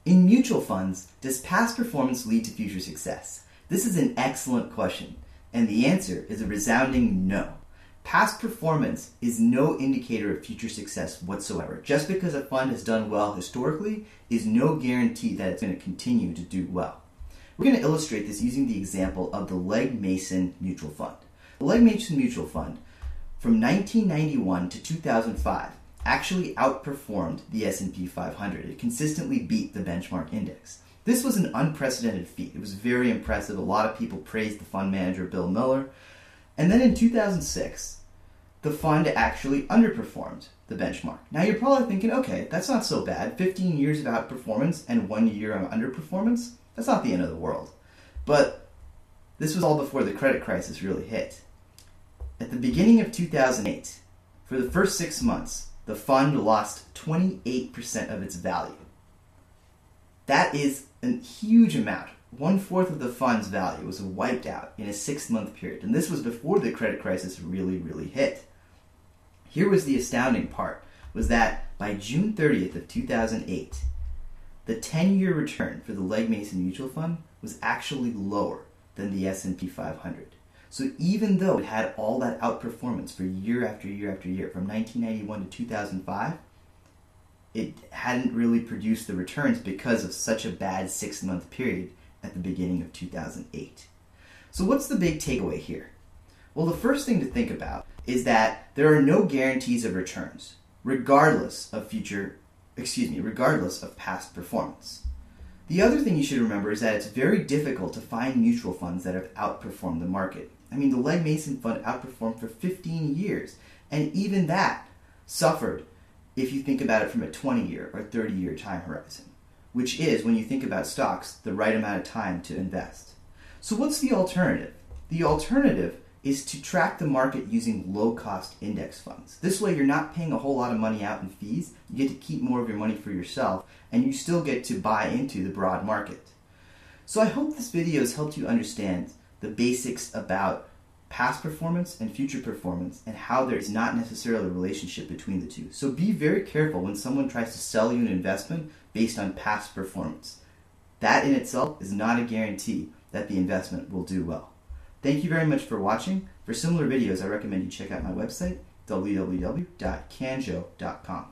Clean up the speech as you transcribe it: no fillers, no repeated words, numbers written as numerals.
In mutual funds, does past performance lead to future success? This is an excellent question, and the answer is a resounding no. Past performance is no indicator of future success whatsoever. Just because a fund has done well historically is no guarantee that it's going to continue to do well. We're going to illustrate this using the example of the Legg Mason Mutual Fund. The Legg Mason Mutual Fund from 1991 to 2005 actually outperformed the S&P 500. It consistently beat the benchmark index. This was an unprecedented feat. It was very impressive. A lot of people praised the fund manager, Bill Miller. And then in 2006, the fund actually underperformed the benchmark. Now you're probably thinking, okay, that's not so bad. 15 years of outperformance and 1 year of underperformance, that's not the end of the world. But this was all before the credit crisis really hit. At the beginning of 2008, for the first 6 months, the fund lost 28% of its value. That is a huge amount. 1/4 of the fund's value was wiped out in a 6-month period. And this was before the credit crisis really hit. Here was the astounding part, was that by June 30th of 2008, the 10-year return for the Legg Mason Mutual Fund was actually lower than the S&P 500. So even though it had all that outperformance for year after year after year, from 1991 to 2005, it hadn't really produced the returns because of such a bad 6-month period at the beginning of 2008. So what's the big takeaway here? Well, the first thing to think about is that there are no guarantees of returns, regardless of past performance. The other thing you should remember is that it's very difficult to find mutual funds that have outperformed the market. I mean, the Legg Mason Fund outperformed for 15 years, and even that suffered if you think about it from a 20-year or 30-year time horizon, which is, when you think about stocks, the right amount of time to invest. So what's the alternative? The alternative is to track the market using low-cost index funds. This way you're not paying a whole lot of money out in fees, you get to keep more of your money for yourself, and you still get to buy into the broad market. So I hope this video has helped you understand the basics about past performance and future performance and how there is not necessarily a relationship between the two. So be very careful when someone tries to sell you an investment based on past performance. That in itself is not a guarantee that the investment will do well. Thank you very much for watching. For similar videos, I recommend you check out my website, www.kanjo.com.